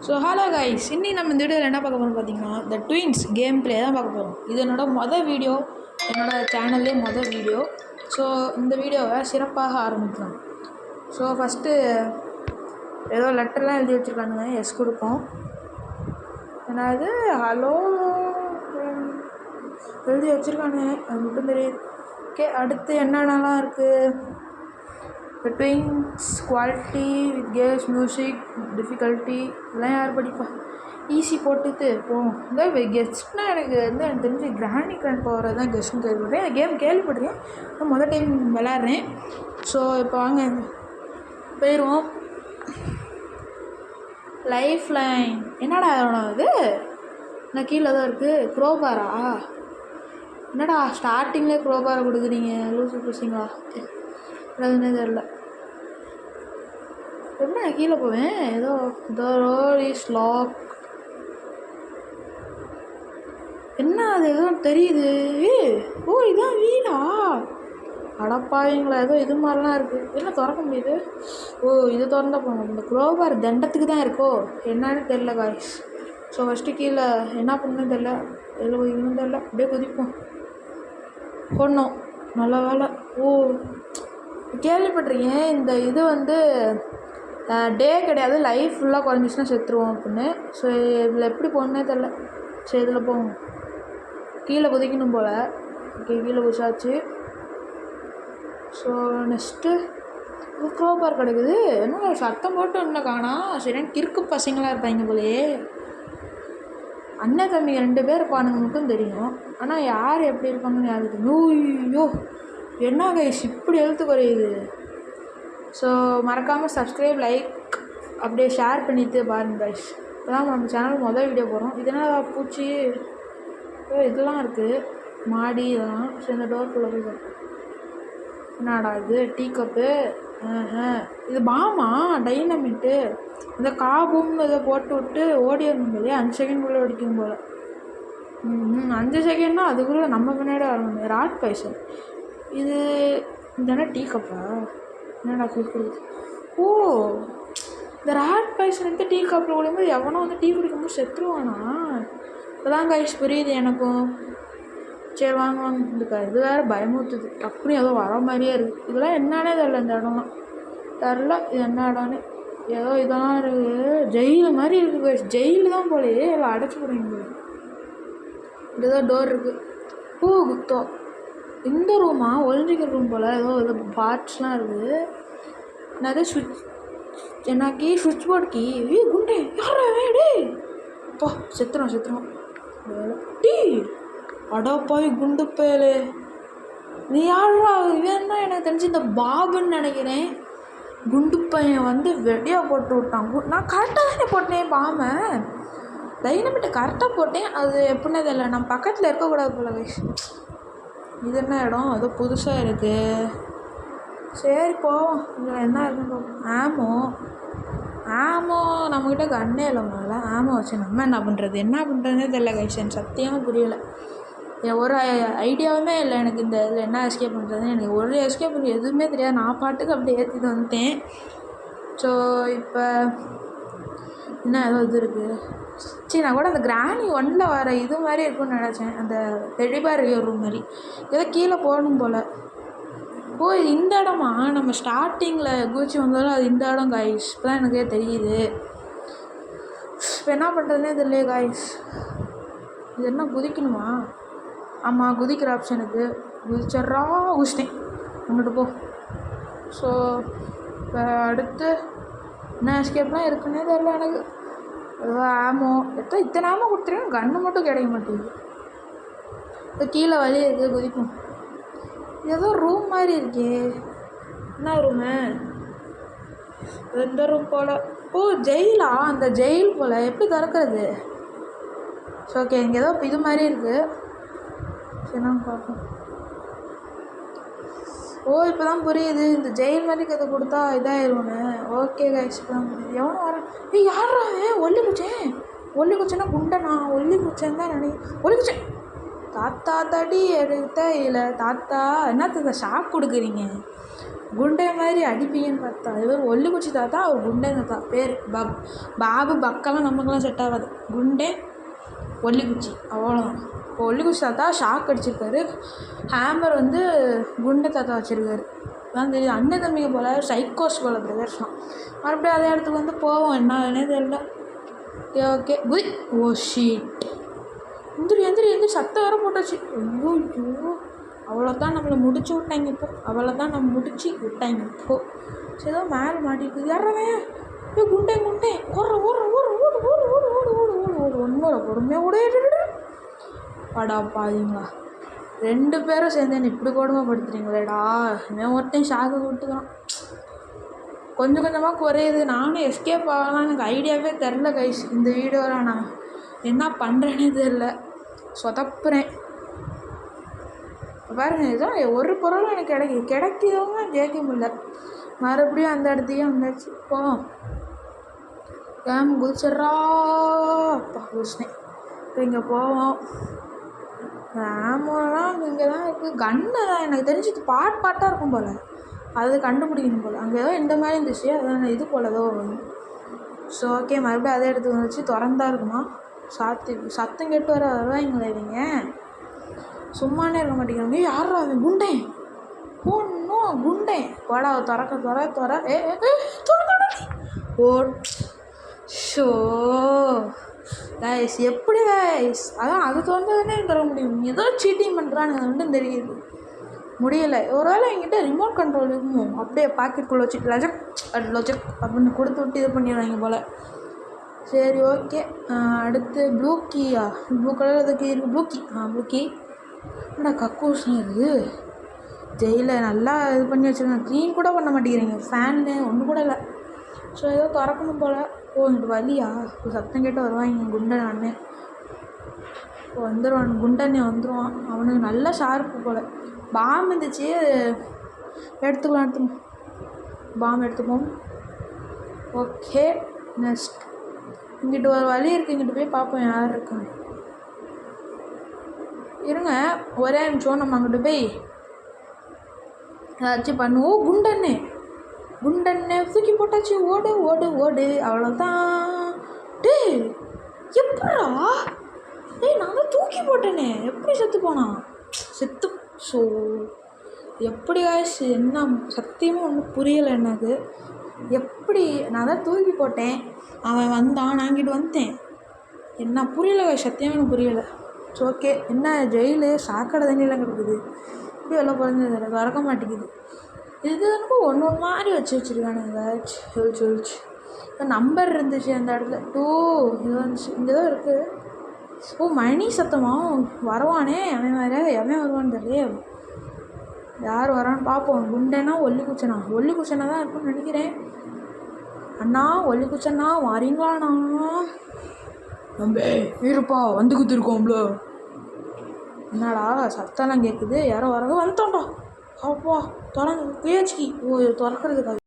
So hello guys, இன்னைக்கு நம்ம இந்த வீடியோவில் என்ன பார்க்க போகிறோம் பார்த்தீங்கன்னா, இந்த ட்வின்ஸ் கேம் ப்ளே தான் பார்க்க போகிறோம். இது மொதல் வீடியோ, என்னோடய சேனல்லே மொதல் வீடியோ. ஸோ இந்த வீடியோவை சிறப்பாக ஆரம்பிக்கலாம். ஸோ ஃபஸ்ட்டு ஏதோ லெட்டர்லாம் எழுதி வச்சுருக்கானுங்க, எஸ் கொடுப்போம். என்னது ஹலோ எழுதி வச்சுருக்கானுங்க, அது மட்டும் தெரியுது. ஓகே, அடுத்து என்னென்னலாம் இருக்குது? Twins quality with games music difficulty இதெல்லாம் யார் படிப்பா? ஈஸி போட்டுட்டு போவோம். இந்த கெஸ்ட்னால் எனக்கு தெரிஞ்சு கிராண்டி கிராண்ட் பவர் தான் கெஸ்ட்னு கேள்விப்பட்டேன். இந்த கேம் கேள்விப்பட்டிருக்கேன், மொதல் டைம் விளாட்றேன். ஸோ இப்போ வாங்க போயிடுவோம். லைஃப் லைன் என்னடா இது? நான் கீழே தான் இருக்குது. க்ரோபாரா? என்னடா ஸ்டார்டிங்லேயே க்ரோபாரை கொடுக்குறீங்க, லூசு பூசிங்களா? அதுன்னே தெரில. எப்படி நான் கீழே போவேன்? ஏதோ த ரோட் இஸ் லாக். என்ன அது எதுவும் தெரியுது? ஓ இதான் வீடா? அடப்பாவீங்களா, ஏதோ இது மாதிரிலாம் இருக்குது. என்ன திறக்க முடியுது? ஓ இது திறந்தா போங்க. இந்த க்ரோபார் தண்டத்துக்கு தான் இருக்கோ என்னன்னு தெரில காய்ஸ். ஸோ ஃபஸ்ட்டு கீழே என்ன பண்ணணும்னு தெரில, எதில் குதிக்கணும்னு தெரில. அப்படியே குதிப்போம். போடணும், நல்ல வேலை. ஓ கேள்விப்பட்டிருக்கேன், இந்த இது டே கிடையாது, லைஃப் ஃபுல்லாக குறைஞ்சிச்சுன்னா செத்துருவோம் அப்படின்னு. ஸோ இதில் எப்படி போகணுன்னே தெரில. சரி இதில் போவோம். கீழே குதிக்கணும் போல். ஓகே கீழே குதிச்சாச்சு. ஸோ நெக்ஸ்ட்டு க்ரோபார் கிடைக்குது. என்ன சத்தம் போட்டு இன்னும் காணா? சரி கிறுக்கு பசங்களாக இருப்பாங்க போலையே. அண்ணன் தம்பிங்க 2 பேர் இருப்பானுங்க மட்டும் தெரியும், ஆனால் யார் எப்படி இருப்பாங்கன்னு யாருக்கு தெரியும்? ஐயோ என்ன கைஸ் இப்படி எழுத்து குறையுது. ஸோ மறக்காமல் சப்ஸ்கிரைப், லைக் அப்படியே ஷேர் பண்ணிவிட்டு பாருங்கள் கைஸ். இப்போ தான் நம்ம சேனல் மொதல் வீடியோ போகிறோம். இதனால் பூச்சி இதெல்லாம் இருக்குது, மாடி இதெல்லாம். ஸோ இந்த டோருக்குள்ளே போய் என்னடா இது? Tea cup. இது பாமா டைனமிட்டு. இந்த காபும்னு இதை போட்டு விட்டு ஓடி வரணும் போதே. 5 செகண்ட்குள்ளே ஓடிக்கும் போல். 5 செகண்ட்னா அதுக்குள்ளே நம்ம பின்னாடி வரணும். ராட் பைசன் இது. இந்த டீ கப்பா? என்னடா கொடுக்குறது? ஓ இந்த ராட் பைசன் டீ கப்பில் குடிக்கும்போது எவனோ டீ குடிக்கும்போது செத்துருவானா? இப்போதான் கைஸ் புரியுது எனக்கும். சரி வாங்க வாங்க. இது வேறு பயமுறுத்துது. டக்குனு ஏதோ வர மாதிரியே இருக்குது. இதெல்லாம் என்னன்னே தெரில, இந்த இடம்லாம் தெரில. இது என்ன இடம்னு? ஏதோ இதெல்லாம் இருக்குது, ஜெயிலு மாதிரி இருக்குது கைஸ். ஜெயிலு தான் போலையே, எல்லாம் அடைச்சி போடுவீங்க. இதுதான் டோர் இருக்குது. ஓ குத்தோ இந்த ரூமா? ஒளிஞ்சிக்கிற ரூம் போல். ஏதோ ஏதோ பார்ட்ஸ்லாம் இருக்குது. என்னது சுவிட்ச்? என்ன கீ? சுவிட்ச் போர்டு கீ. குண்டே யாரா வேடே? அப்பா செத்துறோம். டீ அடப்பாவி குண்டு பயலே, நீ யாரா? இவன் தான் எனக்கு தெரிஞ்சு இந்த பாபுன்னு நினைக்கிறேன். குண்டு பையன் வெடியாக போட்டு விட்டான். நான் கரெக்டாக தானே போட்டேன் பாமை. டைனமிட்டை கரெக்டாக போட்டேன். அது எப்படின்னே தெரியல, நான் பக்கத்தில் இருக்கக்கூடாது போல கைஸ். இது என்ன இடம்? அது புதுசாக இருக்குது. சரி போவோம். இங்கே என்ன இருக்குன்னு பார்ப்போம். ஆமோ நம்மக்கிட்ட கண்ணே இல்லை. முதல்ல ஆமோ வச்சு நம்ம என்ன பண்ணுறதுனே தெரியல கைஸ். எனக்கு சத்தியமாக புரியலை. ஒரு ஐடியாவுமே இல்லை எனக்கு. இந்த இதில் என்ன எஸ்கேப் பண்ணுறதுன்னு எனக்கு ஒரு எஸ்கேப் எதுவுமே தெரியாது. நான் பாட்டுக்கு அப்படியே ஏற்றிட்டு வந்துட்டேன். ஸோ இப்போ என்ன ஏதோ இது இருக்குது. சரி நான் கூட அந்த கிராணி 1ல் வர இது மாதிரி இருக்குன்னு நினச்சேன். அந்த தெளிவாக இருக்கிற ரூம் மாதிரி. ஏதோ கீழே போகணும் போல். ஓ இந்த இடமா? நம்ம ஸ்டார்டிங்கில் குதிச்சு வந்தாலும் அது இந்த இடம் காய்ஸ். இப்போ தான் எனக்கே தெரியுது. இப்போ என்ன பண்ணுறதுனே தெரியலையே காய்ஸ். இது என்ன குதிக்கணுமா? ஆமாம் குதிக்கிற ஆப்ஷனுக்கு குதிச்சிட்டேன். அங்கிட்டு போ. ஸோ இப்போ அடுத்து என்ன எஸ்கேப்லாம் இருக்குன்னே தெரியல எனக்கு. ஏதோ ஆமோ இத்தனை ஆமோ கொடுத்துருக்கேன், கன்று மட்டும் கிடைக்க மாட்டேங்குது. இப்போ கீழே வழி இருக்குது, குதிப்போம். ஏதோ ரூம் மாதிரி இருக்கே. என்ன ரூமு? இந்த ரூம் போல். ஓ ஜெயிலா? அந்த ஜெயில் போல். எப்படி திறக்கிறது? ஸோ ஓகே இங்கே ஏதோ இது மாதிரி இருக்குது. சரி நான் பார்ப்போம். ஓ இப்போ தான் புரியுது, இந்த ஜெயில் மாதிரி கதை கொடுத்தா இதாகிடுவோன்னு. ஓகே கைஸ் இப்போ தான் புரியுது. எவனோ வரேன். யாரா ஒல்லி குச்சேன்னா குண்டனா? ஒல்லி குச்சேன்னு தான் ஒல்லி குச்சேன். தாத்தா தடி எடுத்த இல்லை தாத்தா. என்னத்த ஷாக் கொடுக்குறீங்க? குண்டே மாதிரி அடிப்பீங்கன்னு பார்த்தா இவர் ஒல்லிக்குச்சி தாத்தா, அவர் குண்டே தாத்தா பேர். பாபு பக்கெல்லாம் நமக்கெல்லாம் செட் ஆகாது. குண்டே ஒல்லிக்குச்சி அவ்வளோதான். இப்போ ஒல்லிக்குச்சி தாத்தா ஷாக் அடிச்சிருக்காரு. ஹேமர் வந்து குண்டே தாத்தா வச்சுருக்காரு. அதான் தெரியுது. அண்ணன் தம்பிங்க போல் சைக்கோஸ் போல் பிரதர்ஸ்லாம். மறுபடியும் அதே இடத்துக்கு வந்து போவோம். என்னன்னே தெரியல. ஓகே புய். Oh shit. எந்திரி சத்தம் வர போட்டாச்சு. ஐயோ அவ்வளோதான் நம்மளை முடிச்சு விட்டாங்க. இப்போ அவ்வளோதான் நம்ம முடிச்சு விட்டாங்க. இப்போ சரி ஏதோ மேலே மாட்டிட்டு யாரவே குண்டே ஓடுற ஒன்னோட பொறுமையாக ஓட வாடா பாதிங்களா. 2 பேரும் சேர்ந்து என்ன இப்படி கொடுமைப்படுத்துறீங்களேடா. இவன் ஒருத்தையும் ஷாக்கு விட்டுக்கிறான். கொஞ்சம் கொஞ்சமாக குறையுது. நானும் எஸ்கேப் ஆகலாம். எனக்கு ஐடியாவே தெரில கைஸ். இந்த வீடியோவில் நான் என்ன பண்ணுறேன்னே தெரில. சொதப்புறேன் பாருங்க. இதுதான் ஒரு பொருளும் எனக்கு கிடைக்கிறவங்க ஜெயிக்க முடியல. மறுபடியும் அந்த இடத்தையும் வந்துடுச்சு. போவோம். கேம் குதிச்சிட்றா. அப்பா குதிச்சினேன். இப்போ இங்கே போவோம். ஆமோலாம் இங்கே தான் இருக்குது. கன்னு தான் எனக்கு தெரிஞ்சு பாட்டாக இருக்கும் போல். அது கண்டுபிடிக்கணும் போல். அங்கே ஏதோ இந்த மாதிரி இருந்துச்சு. அதான் இது போல் ஏதோ. ஸோ ஓகே மறுபடியும் அதே இடத்துக்கு வந்துச்சு. திறந்தா இருக்குமா. சத்தம் கேட்டு வருவாங்களே இவங்க. சும்மானே இருக்க மாட்டேங்கிறாங்க. யாரா அவன் குண்டே ஒன்றும் குண்டே போடா. துற ஓ ஷோ கைஸ். எப்படி கைஸ் அதான் அது திறந்ததுன்னே தர முடியும். ஏதோ சீட்டிங் பண்ணுறான்னு அது மட்டும் தெரியுது. முடியலை. ஒரு வேளை என்கிட்ட ரிமோட் கண்ட்ரோல் இருக்குமோ. அப்படியே பாக்கெட்டுக்குள்ளே வச்சுட்டு லொஜக் அப்படின்னு கொடுத்து விட்டு இது பண்ணிடுவாங்க போல். சரி ஓகே. அடுத்து ப்ளூ கீயா. ப்ளூ கலர் அது கீ இருக்குது. ப்ளூ கீ என்னடா கக்கூஸ்னு இருக்குது. ஜெயிலில் நல்லா இது பண்ணி வச்சுருக்கேன். க்ளீன் கூட பண்ண மாட்டேங்கிறீங்க. ஃபேன்னு ஒன்று கூட இல்லை. ஸோ ஏதோ திறக்கணும் போல். இங்கிட்டு வலியா. இப்போ சத்தம் கேட்டு வருவாங்க குண்டன் அண்ணன். இப்போ வந்துடுவான். குண்டனே வந்துடுவான். அவனுக்கு நல்ல ஷார்ப்பு போல். பாம் இருந்துச்சு. எடுத்துக்கலாம். பாம் எடுத்துப்போம். ஓகே நெக்ஸ்ட் இங்கிட்டு ஒரு வழி இருக்குது. இங்கிட்டு போய் பார்ப்போம் யார் இருக்காங்க. இருங்க ஒரே நிமிஷம். நம்ம அங்கிட்டு போய் ஏதாச்சும் பண்ணுவோம். குண்டன்னே தூக்கி போட்டாச்சு. ஓடு அவ்வளோதான். எப்படா நான் தான் தூக்கி போட்டேனே. எப்படி செத்து போனான். ஸோ எப்படி ஆயிடுச்சு என்ன சத்தியமாக ஒன்றும் புரியலை எனக்கு. எப்படி நான் தான் தூக்கி போட்டேன். அவன் வந்தான். நான் இங்கிட்டு வந்துட்டேன். என்ன புரியலை சத்தியமாக எனக்கு புரியலை. So okay. என்ன ஜெயிலு சாக்கடை தண்ணியெலாம் கிடக்குது. இப்படி எல்லாம் குறைஞ்சது வரக்க மாட்டேங்குது. இது எனக்கு ஒன்று மாதிரி வச்சுருக்கானுங்க. சொல்லிச்சு நம்பர் இருந்துச்சு அந்த இடத்துல. 2 இது வந்துச்சு. இங்கே தான் இருக்குது. ஓ மணி சத்தமா வருவானே. அவன் வருவான்னு தெரியலையே. யார் வரான்னு பார்ப்போம். குண்டேனா ஒல்லிக்குச்சனா தான் இருக்குன்னு நினைக்கிறேன். அண்ணா ஒல்லிக்குச்சண்ணா வரீங்களாண்ணா. நம்பே இருப்பா வந்து குத்துருக்கோம்ல. என்னடா சத்தம்லாம் கேட்குது. யாரோ வரங்க வந்துட்டோம்டா. அப்பா திறந்து பேச்சுக்கி திறக்கிறதுக்காக